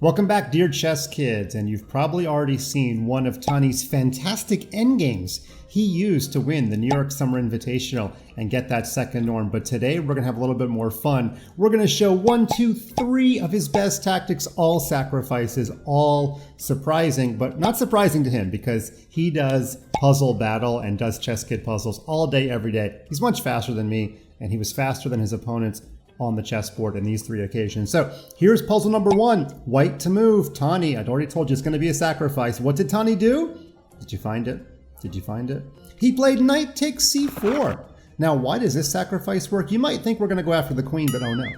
Welcome back, dear chess kids, and you've probably already seen one of Tani's fantastic endgames he used to win the New York Summer Invitational and get that second norm. But today we're going to have a little bit more fun. We're going to show 1, 2, 3 of his best tactics, all sacrifices, all surprising, but not surprising to him because he does puzzle battle and does chess kid puzzles all day, every day. He's much faster than me, and he was faster than his opponents on the chessboard in these 3 occasions. So here's puzzle number 1, white to move. Tani, I'd already told you it's going to be a sacrifice. What did Tani do? Did you find it? Did you find it? He played knight takes c4. Now, why does this sacrifice work? You might think we're going to go after the queen, but oh no.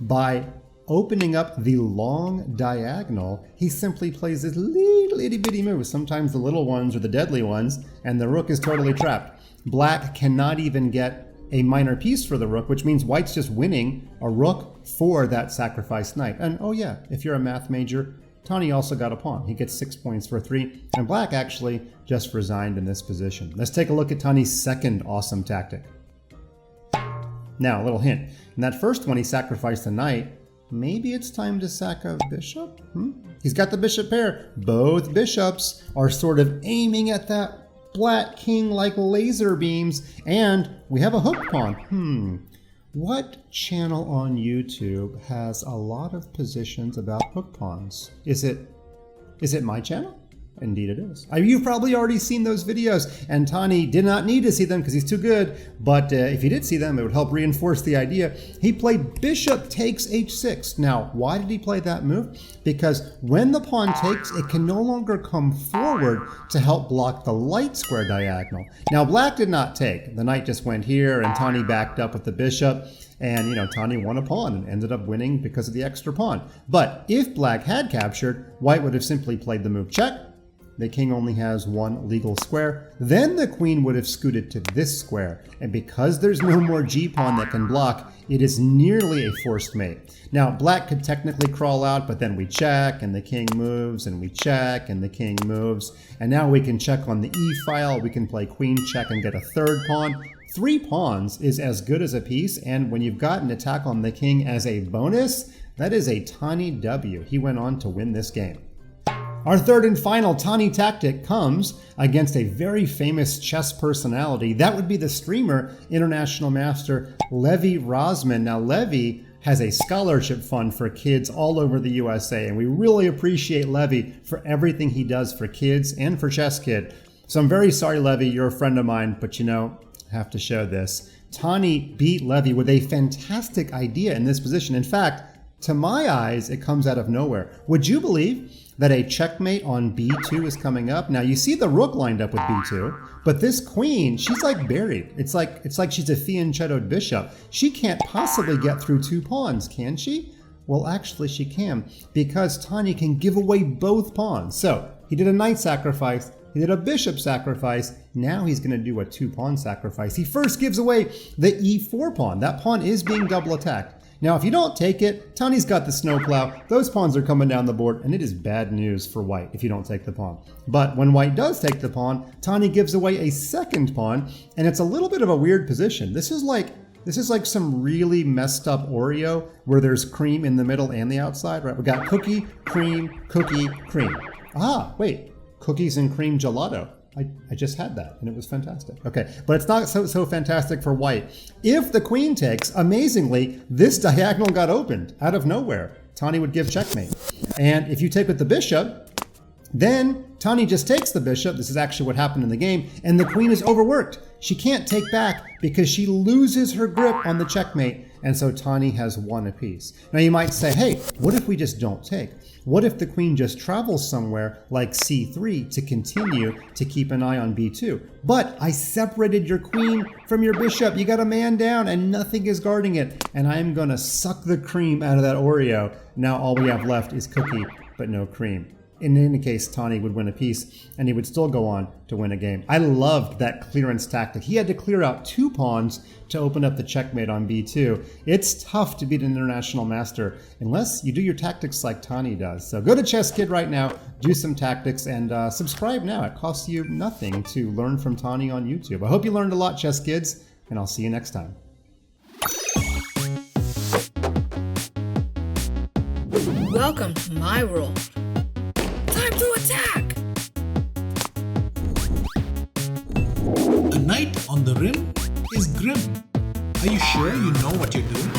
By opening up the long diagonal, he simply plays this little itty bitty move. Sometimes the little ones are the deadly ones, and the rook is totally trapped. Black cannot even get a minor piece for the rook, which means white's just winning a rook for that sacrificed knight. And oh yeah, if you're a math major, Tani also got a pawn. He gets 6 points for 3, and black actually just resigned in this position. Let's take a look at Tani's second awesome tactic. Now, a little hint. In that first one, he sacrificed a knight. Maybe it's time to sack a bishop? He's got the bishop pair. Both bishops are sort of aiming at that black king like laser beams, and we have a hook pawn. What channel on YouTube has a lot of positions about hook pawns? Is it my channel? Indeed it is. You've probably already seen those videos, and Tani did not need to see them because he's too good, but if he did see them, it would help reinforce the idea. He played bishop takes h6. Now, why did he play that move? Because when the pawn takes, it can no longer come forward to help block the light square diagonal. Now, black did not take. The knight just went here, and Tani backed up with the bishop. And, Tani won a pawn and ended up winning because of the extra pawn. But if black had captured, white would have simply played the move check. The king only has 1 legal square. Then the queen would have scooted to this square. And because there's no more g-pawn that can block, it is nearly a forced mate. Now, black could technically crawl out, but then we check, and the king moves, and we check, and the king moves. And now we can check on the e-file. We can play queen check and get a third pawn. 3 pawns is as good as a piece, and when you've got an attack on the king as a bonus, that is a Tani W. He went on to win this game. Our third and final Tani tactic comes against a very famous chess personality. That would be the streamer, international master, Levy Rozman. Now, Levy has a scholarship fund for kids all over the USA, and we really appreciate Levy for everything he does for kids and for Chess Kid. So I'm very sorry, Levy, you're a friend of mine, but I have to show this. Tani beat Levy with a fantastic idea in this position. In fact, to my eyes, it comes out of nowhere. Would you believe that a checkmate on b2 is coming up? Now, you see the rook lined up with b2, but this queen, she's like buried. It's like she's a fianchettoed bishop. She can't possibly get through 2 pawns, can she? Well, actually she can, because Tani can give away both pawns. So he did a knight sacrifice, he did a bishop sacrifice, now he's going to do a 2-pawn sacrifice. He first gives away the e4 pawn. That pawn is being double attacked. Now, if you don't take it, Tani's got the snowplow. Those pawns are coming down the board, and it is bad news for white if you don't take the pawn. But when white does take the pawn, Tani gives away a second pawn, and it's a little bit of a weird position. This is like some really messed up Oreo where there's cream in the middle and the outside, right? We got cookie, cream, cookie, cream. Ah, wait, cookies and cream gelato. I just had that, and it was fantastic. Okay, but it's not so fantastic for white. If the queen takes, amazingly, this diagonal got opened out of nowhere. Tani would give checkmate. And if you take with the bishop, then Tani just takes the bishop. This is actually what happened in the game, and the queen is overworked. She can't take back because she loses her grip on the checkmate, and so Tani has 1 apiece. Now you might say, hey, what if we just don't take? What if the queen just travels somewhere like c3 to continue to keep an eye on b2? But I separated your queen from your bishop. You got a man down and nothing is guarding it. And I am going to suck the cream out of that Oreo. Now all we have left is cookie, but no cream. In any case, Tani would win a piece, and he would still go on to win a game. I loved that clearance tactic. He had to clear out 2 pawns to open up the checkmate on b2. It's tough to beat an international master unless you do your tactics like Tani does. So go to Chess Kid right now, do some tactics, and subscribe now. It costs you nothing to learn from Tani on YouTube. I hope you learned a lot, Chess Kids, and I'll see you next time. Welcome to my world. Time to attack! A knight on the rim is grim. Are you sure you know what you're doing?